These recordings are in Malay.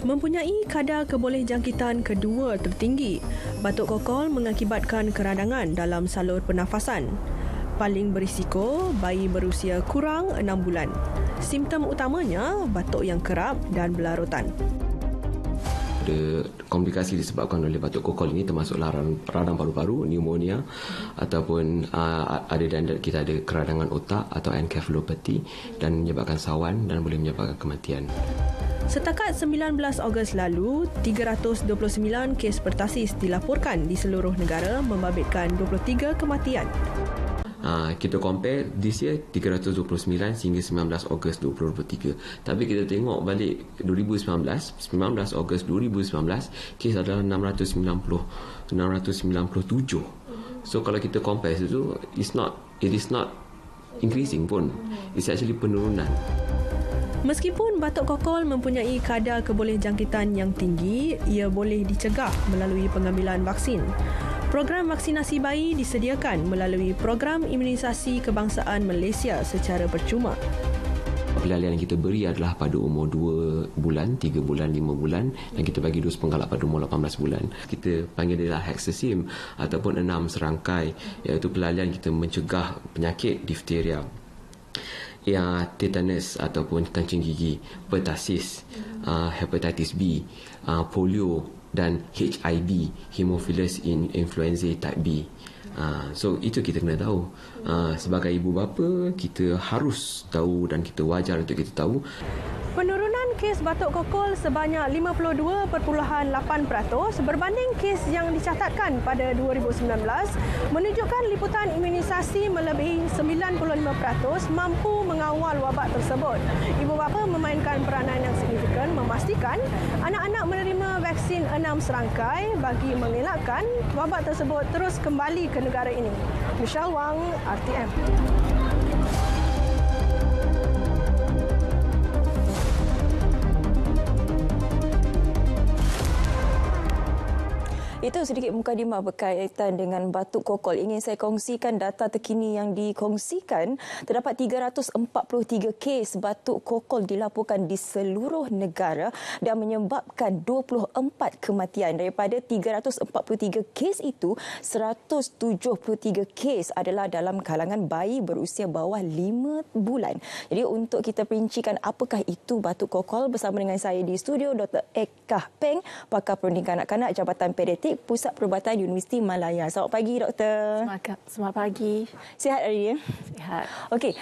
mempunyai kadar kebolehjangkitan kedua tertinggi. Batuk kokol mengakibatkan keradangan dalam salur pernafasan. Paling berisiko bayi berusia kurang 6 bulan. Simptom utamanya batuk yang kerap dan berlarutan. Ada komplikasi disebabkan oleh batuk kokol ini termasuk radang paru-paru, pneumonia ataupun kita ada keradangan otak atau encephalopathy dan menyebabkan sawan dan boleh menyebabkan kematian. Setakat 19 Ogos lalu, 329 kes pertasis dilaporkan di seluruh negara membabitkan 23 kematian. Kita compare this year 329 sehingga 19 Ogos 2023. Tapi kita tengok balik 19 Ogos 2019 kes adalah 697. So kalau kita compare itu it is not increasing pun. It's actually penurunan. Meskipun batuk kokol mempunyai kadar kebolehjangkitan yang tinggi, ia boleh dicegah melalui pengambilan vaksin. Program vaksinasi bayi disediakan melalui Program Imunisasi Kebangsaan Malaysia secara percuma. Pelalian yang kita beri adalah pada umur 2 bulan, 3 bulan, 5 bulan dan kita bagi dos penggalak pada umur 18 bulan. Kita panggil dia hexasim ataupun 6 serangkai, iaitu pelalian kita mencegah penyakit difteria, tetanus ataupun kencing gigi, pertasis, hepatitis B, polio dan HIV, Haemophilus influenzae type B. So itu kita kena tahu. Sebagai ibu bapa, kita harus tahu dan kita wajar untuk kita tahu. Penurunan kes batuk kokol sebanyak 52.8% berbanding kes yang dicatatkan pada 2019 menunjukkan liputan imunisasi melebihi 95% mampu mengawal wabak tersebut. Ibu bapa memainkan peranan yang signifikan memastikan anak-anak menerima vaksin 6 serangkai bagi mengelakkan wabak tersebut terus kembali ke negara ini. Michelle Wang, RTM. Itu sedikit mukadimah berkaitan dengan batuk kokol. Ingin saya kongsikan data terkini yang dikongsikan. Terdapat 343 kes batuk kokol dilaporkan di seluruh negara dan menyebabkan 24 kematian. Daripada 343 kes itu, 173 kes adalah dalam kalangan bayi berusia bawah 5 bulan. Jadi untuk kita perincikan apakah itu batuk kokol, bersama dengan saya di studio Dr. Eka Peng, pakar perunding kanak-kanak Jabatan Pediatrik Pusat Perubatan Universiti Malaya. Selamat pagi, Doktor. Selamat pagi. Sihat hari ini? Sihat. Okey,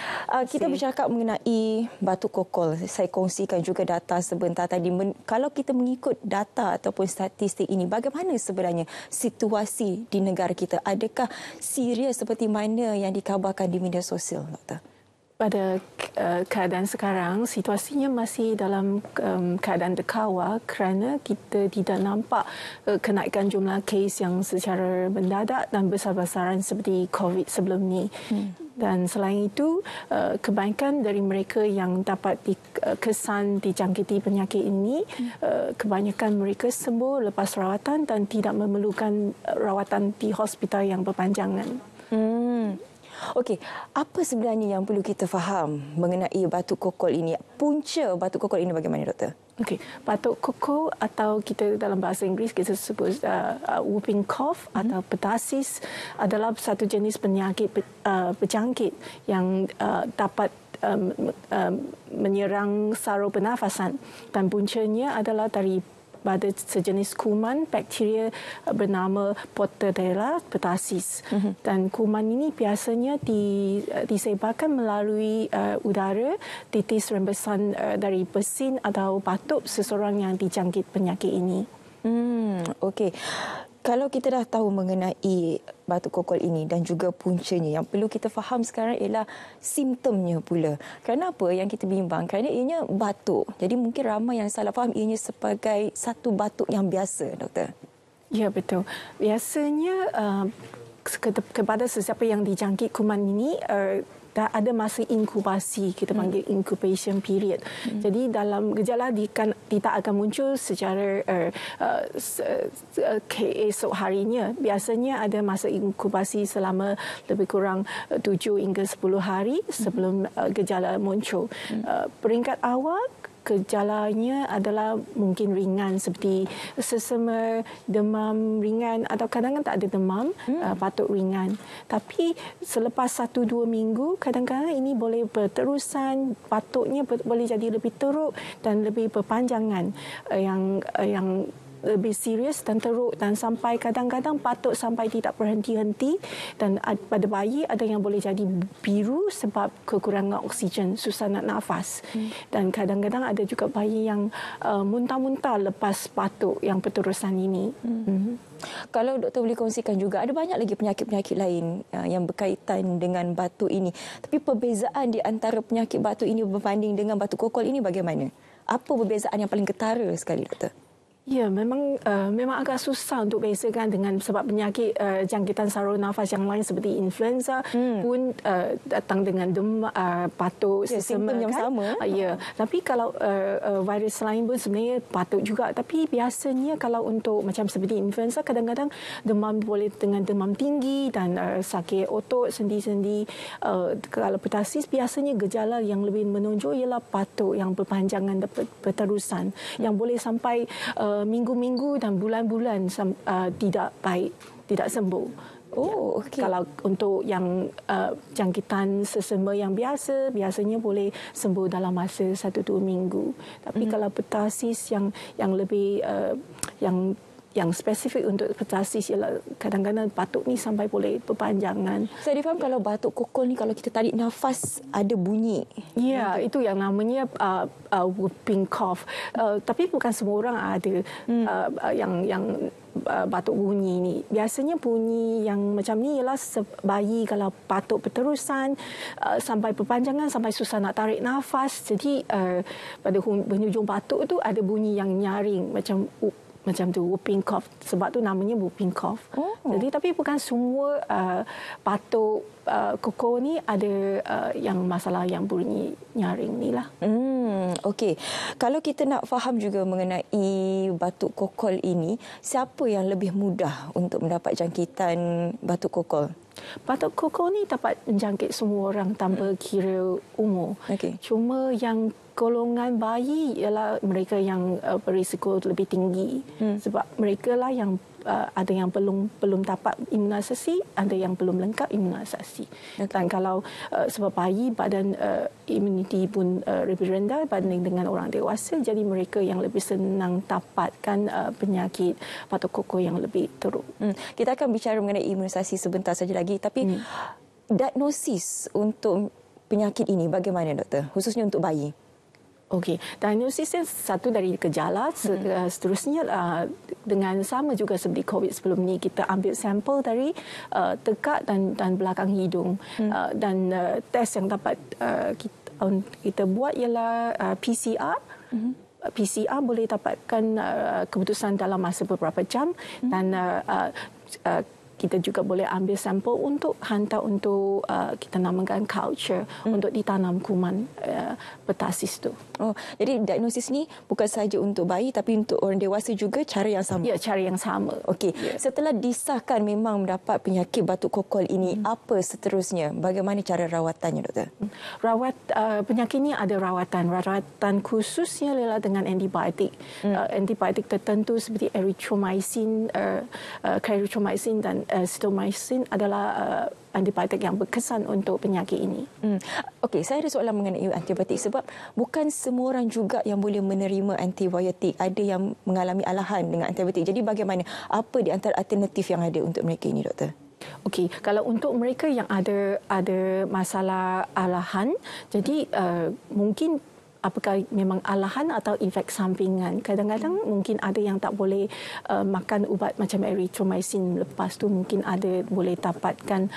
kita bercakap mengenai batuk kokol. Saya kongsikan juga data sebentar tadi. Kalau kita mengikut data ataupun statistik ini, bagaimana sebenarnya situasi di negara kita? Adakah serius seperti mana yang dikabarkan di media sosial, Doktor? Pada keadaan sekarang, situasinya masih dalam keadaan terkawal kerana kita tidak nampak kenaikan jumlah kes yang secara mendadak dan besar-besaran seperti COVID sebelum ini. Dan selain itu, kebanyakan dari mereka yang dapat kesan dijangkiti penyakit ini, kebanyakan mereka sembuh lepas rawatan dan tidak memerlukan rawatan di hospital yang berpanjangan. Okey, apa sebenarnya yang perlu kita faham mengenai batuk kokol ini? Punca batuk kokol ini bagaimana, Doktor? Okey, batuk kokol atau kita dalam bahasa Inggeris kita sebut whooping cough atau pertasis adalah satu jenis penyakit berjangkit yang dapat menyerang saluran pernafasan dan puncanya adalah pada sejenis kuman bakteria bernama Portadella pertasis. Dan kuman ini biasanya disebarkan melalui udara, titis rembesan dari bersin atau batuk seseorang yang dijangkit penyakit ini. Okey. Kalau kita dah tahu mengenai batuk kokol ini dan juga puncanya, yang perlu kita faham sekarang ialah simptomnya pula. Kenapa yang kita bimbang? Kerana ianya batuk. Jadi mungkin ramai yang salah faham ianya sebagai satu batuk yang biasa, Doktor. Ya, betul. Biasanya kepada sesiapa yang dijangkit kuman ini, dah ada masa inkubasi, kita panggil incubation period. Jadi dalam gejala tidak akan muncul secara keesok harinya. Biasanya ada masa inkubasi selama lebih kurang 7 hingga 10 hari sebelum gejala muncul. Peringkat awal gejalanya adalah mungkin ringan seperti sesama, demam ringan atau kadang-kadang tak ada demam, patut ringan. Tapi selepas 1-2 minggu, kadang-kadang ini boleh berterusan, patutnya boleh jadi lebih teruk dan lebih berpanjangan, yang lebih serius dan teruk dan sampai kadang-kadang patut sampai tidak berhenti-henti, dan pada bayi ada yang boleh jadi biru sebab kekurangan oksigen, susah nak nafas. Dan kadang-kadang ada juga bayi yang muntah-muntah lepas batuk yang berterusan ini. Kalau doktor boleh kongsikan juga, ada banyak lagi penyakit-penyakit lain yang berkaitan dengan batuk ini. Tapi perbezaan di antara penyakit batuk ini berbanding dengan batuk kokol ini bagaimana? Apa perbezaan yang paling ketara sekali, doktor? Ya, memang agak susah untuk bezakan dengan sebab penyakit jangkitan saluran nafas yang lain seperti influenza pun datang dengan demam, batuk, simptom yang sama. Ya, tapi kalau virus lain pun sebenarnya batuk juga. Tapi biasanya kalau untuk macam seperti influenza, kadang-kadang demam boleh dengan demam tinggi dan sakit otot, sendi-sendi. Kalau pertasis, biasanya gejala yang lebih menonjol ialah batuk yang berpanjangan dan berterusan, yang boleh sampai minggu-minggu dan bulan-bulan tidak baik, tidak sembuh. Oh, okey. Kalau untuk yang jangkitan sesama yang biasanya boleh sembuh dalam masa 1-2 minggu. Tapi kalau pertasis yang lebih yang spesifik untuk pertasis ialah kadang-kadang batuk ni sampai boleh berpanjangan. Saya difaham kalau batuk kokol ni kalau kita tarik nafas ada bunyi. Ya, itu yang namanya whooping cough. Tapi bukan semua orang ada yang batuk bunyi ni. Biasanya bunyi yang macam ni ialah bayi kalau batuk berterusan sampai berpanjangan, sampai susah nak tarik nafas. Jadi pada penghujung batuk tu ada bunyi yang nyaring macam tu, whooping cough. Sebab tu namanya whooping cough. Jadi tapi bukan semua batuk kokol ni ada yang masalah yang bunyi nyaring ni lah. Okey. Kalau kita nak faham juga mengenai batuk kokol ini, siapa yang lebih mudah untuk mendapat jangkitan batuk kokol? Batuk kokol ni dapat menjangkit semua orang tanpa kira umur. Okey. Cuma yang golongan bayi ialah mereka yang berisiko lebih tinggi. Sebab mereka lah yang ada yang belum dapat imunisasi, ada yang belum lengkap imunisasi. Dan kalau sebab bayi badan imuniti pun lebih rendah berbanding dengan orang dewasa, jadi mereka yang lebih senang dapatkan penyakit batuk kokol yang lebih teruk. Kita akan bicara mengenai imunisasi sebentar saja lagi, tapi diagnosis untuk penyakit ini bagaimana, doktor? Khususnya untuk bayi. Okey, diagnosisnya satu dari gejala, seterusnya dengan sama juga seperti COVID sebelum ni, kita ambil sampel dari tekak dan belakang hidung, dan test yang dapat kita buat ialah PCR. PCR boleh dapatkan keputusan dalam masa beberapa jam, dan kita juga boleh ambil sampel untuk hantar untuk kita namakan culture untuk ditanam kuman pertasis tu. Oh, jadi diagnosis ni bukan sahaja untuk bayi tapi untuk orang dewasa juga cara yang sama. Ya, cara yang sama. Okey. Setelah disahkan memang mendapat penyakit batuk kokol ini, apa seterusnya? Bagaimana cara rawatannya, doktor? Penyakit ini ada rawatan khususnya ialah dengan antibiotik. Antibiotik tertentu seperti erythromycin, clarithromycin dan azithromycin adalah antibiotik yang berkesan untuk penyakit ini. Okey, saya ada soalan mengenai antibiotik sebab bukan semua orang juga yang boleh menerima antibiotik. Ada yang mengalami alahan dengan antibiotik. Jadi bagaimana? Apa di antara alternatif yang ada untuk mereka ini, doktor? Okey, kalau untuk mereka yang ada masalah alahan, jadi mungkin apakah memang alahan atau efek sampingan. Kadang-kadang mungkin ada yang tak boleh makan ubat macam erythromycin, lepas tu mungkin ada boleh dapatkan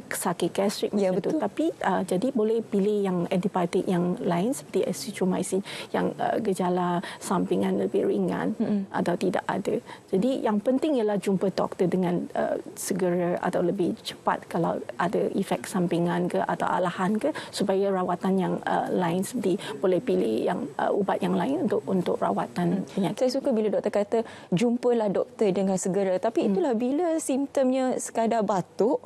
sakit gastrik macam tu. Tapi jadi boleh pilih yang antibiotik yang lain seperti azithromycin yang gejala sampingan lebih ringan atau tidak ada. Jadi yang penting ialah jumpa doktor dengan segera atau lebih cepat kalau ada efek sampingan ke atau alahan ke, supaya rawatan yang lain seperti boleh pilih yang ubat yang lain untuk rawatan penyakit. Saya suka bila doktor kata jumpalah doktor dengan segera, tapi itulah bila simptomnya sekadar batuk.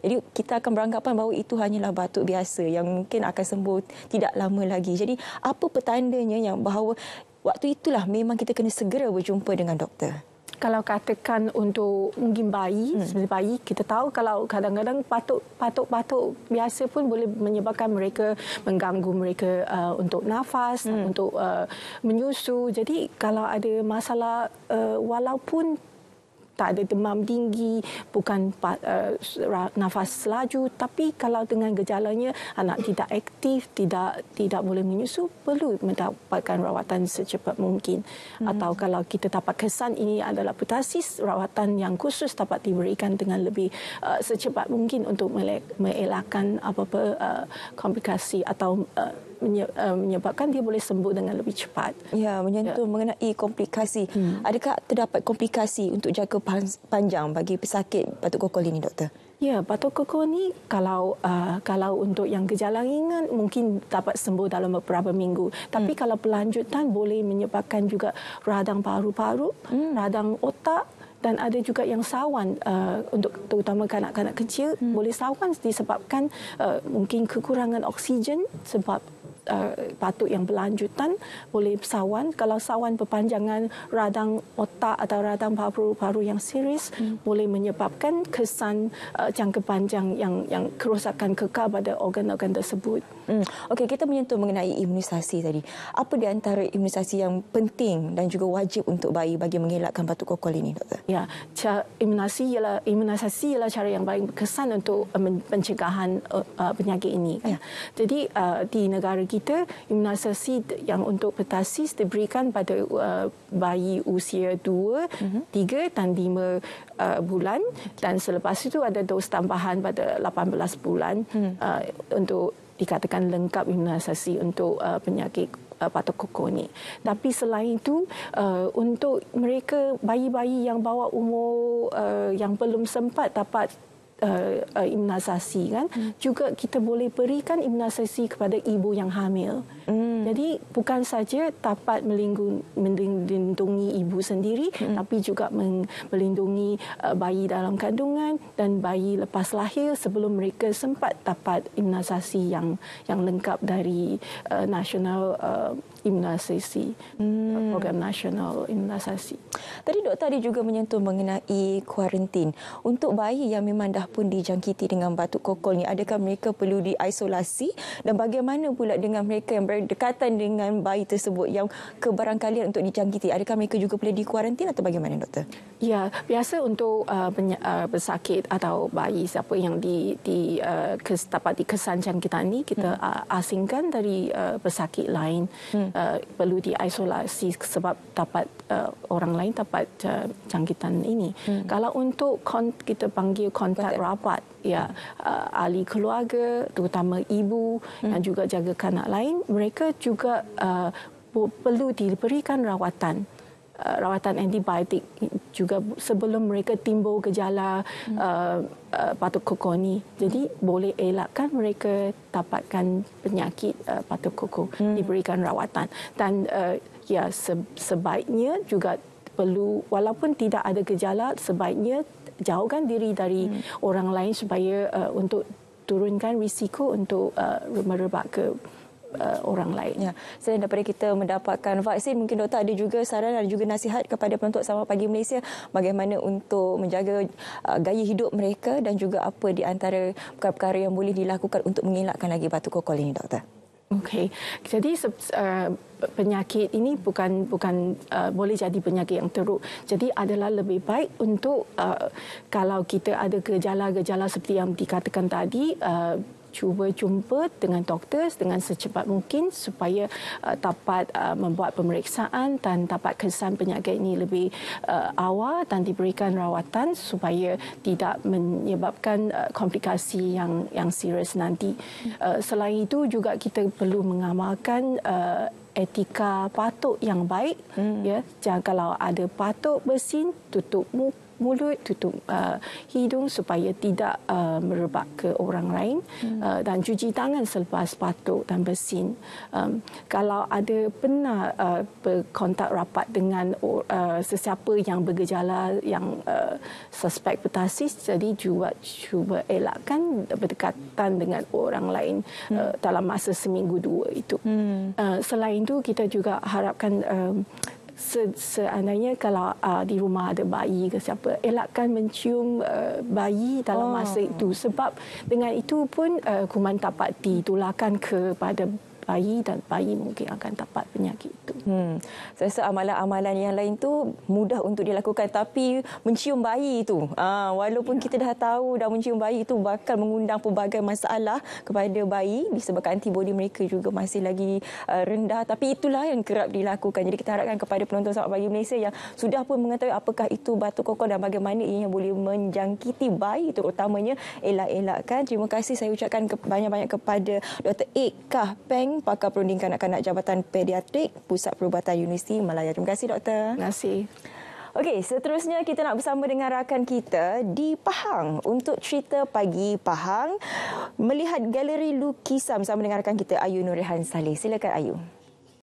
Jadi kita akan beranggapan bahawa itu hanyalah batuk biasa yang mungkin akan sembuh tidak lama lagi. Jadi apa petandanya yang bahawa waktu itulah memang kita kena segera berjumpa dengan doktor? Kalau katakan untuk mungkin bayi, seperti bayi, kita tahu kalau kadang-kadang batuk biasa pun boleh menyebabkan mereka mengganggu mereka untuk nafas, untuk menyusu. Jadi kalau ada masalah walaupun tak ada demam tinggi, bukan nafas laju, tapi kalau dengan gejalanya anak tidak aktif, tidak boleh menyusu, perlu mendapatkan rawatan secepat mungkin. Atau kalau kita dapat kesan ini adalah pertussis, rawatan yang khusus dapat diberikan dengan lebih secepat mungkin untuk mengelakkan apa-apa komplikasi atau menyebabkan dia boleh sembuh dengan lebih cepat. Ya, menyentuh mengenai komplikasi. Adakah terdapat komplikasi untuk jangka panjang bagi pesakit batuk kokol ini, doktor? Ya, batuk kokol ni kalau untuk yang gejala ringan mungkin dapat sembuh dalam beberapa minggu. Tapi kalau berlanjutan boleh menyebabkan juga radang paru-paru, radang otak, dan ada juga yang sawan untuk terutama kanak-kanak kecil boleh sawan disebabkan mungkin kekurangan oksigen sebab batuk yang berlanjutan boleh sawan. Kalau sawan berpanjangan radang otak atau radang paru-paru yang serius boleh menyebabkan kesan jangka panjang yang kerosakan kekal pada organ-organ tersebut. Okey, kita menyentuh mengenai imunisasi tadi. Apa di antara imunisasi yang penting dan juga wajib untuk bayi bagi mengelakkan batuk kokol ini, doktor? Ya, imunisasi ialah cara yang paling berkesan untuk pencegahan penyakit ini. Kan? Jadi di negara kita imunisasi yang untuk pertussis diberikan pada bayi usia 2, 3 dan 5 bulan, dan selepas itu ada dos tambahan pada 18 bulan untuk dikatakan lengkap imunisasi untuk penyakit batuk kokol ni. Tapi selain itu untuk mereka bayi-bayi yang bawah umur yang belum sempat dapat imunisasi kan, juga kita boleh berikan imunisasi kepada ibu yang hamil. Jadi bukan saja dapat melindungi ibu sendiri, tapi juga melindungi bayi dalam kandungan dan bayi lepas lahir sebelum mereka sempat dapat imunisasi yang lengkap dari nasional imunisasi, program nasional imunisasi. Tadi doktor ada juga menyentuh mengenai kuarantin. Untuk bayi yang memang dah pun dijangkiti dengan batuk kokol ni, adakah mereka perlu diisolasi, dan bagaimana pula dengan mereka yang berdekatan dengan bayi tersebut yang kebarangkalian untuk dijangkiti? Adakah mereka juga boleh dikuarantin atau bagaimana, doktor? Ya, biasa untuk pesakit atau bayi siapa yang dapat dikesan jangkitan ini, kita asingkan dari pesakit lain. Perlu diisolasi sebab dapat orang lain dapat jangkitan ini. Kalau untuk kita panggil kontak rapat, ya, ahli keluarga, terutama ibu dan juga jaga kanak lain, mereka juga perlu diberikan rawatan antibiotik juga sebelum mereka timbul gejala batuk kokol ni. Jadi boleh elakkan mereka dapatkan penyakit batuk kokol, diberikan rawatan. Dan ya, sebaiknya juga perlu, walaupun tidak ada gejala, sebaiknya jauhkan diri dari orang lain supaya untuk turunkan risiko untuk merebak ke orang lain. Ya, selain daripada kita mendapatkan vaksin, mungkin doktor ada juga saran dan juga nasihat kepada penonton Selamat Pagi Malaysia bagaimana untuk menjaga gaya hidup mereka dan juga apa di antara perkara-perkara yang boleh dilakukan untuk mengelakkan lagi batuk kokol ini, doktor? Okey, jadi penyakit ini bukan boleh jadi penyakit yang teruk. Jadi adalah lebih baik untuk kalau kita ada gejala-gejala seperti yang dikatakan tadi, cuba jumpa dengan doktor dengan secepat mungkin supaya dapat membuat pemeriksaan dan dapat kesan penyakit ini lebih awal dan diberikan rawatan supaya tidak menyebabkan komplikasi yang serius nanti. Selain itu juga kita perlu mengamalkan etika batuk yang baik. Ya, jangan kalau ada batuk bersin, tutup muka, mulut, tutup hidung supaya tidak merebak ke orang lain, dan cuci tangan selepas batuk dan bersin. Kalau ada pernah berkontak rapat dengan sesiapa yang bergejala yang suspek petasis, jadi cuba elakkan berdekatan dengan orang lain dalam masa seminggu 2 itu. Selain itu, kita juga harapkan seandainya kalau di rumah ada bayi ke siapa, elakkan mencium bayi dalam masa itu, sebab dengan itu pun kuman dapat ditularkan kepada bayi dan bayi mungkin akan dapat penyakit itu. Saya rasa amalan-amalan yang lain tu mudah untuk dilakukan, tapi mencium bayi itu, walaupun kita dah tahu dah mencium bayi itu bakal mengundang pelbagai masalah kepada bayi disebabkan antibodi mereka juga masih lagi rendah, tapi itulah yang kerap dilakukan. Jadi kita harapkan kepada penonton Selamat Pagi Malaysia yang sudah pun mengetahui apakah itu batuk kokol dan bagaimana ianya boleh menjangkiti bayi terutamanya, elak-elakkan. Terima kasih saya ucapkan banyak-banyak kepada Dr. Kah Peng, pakar perunding kanak-kanak Jabatan Pediatrik Pusat Perubatan Universiti Malaya. Terima kasih, Doktor. Terima kasih. Okey, seterusnya kita nak bersama dengan rakan kita di Pahang untuk cerita Pagi Pahang, melihat galeri lukisan bersama dengan rakan kita Ayu Nurihan Saleh. Silakan Ayu.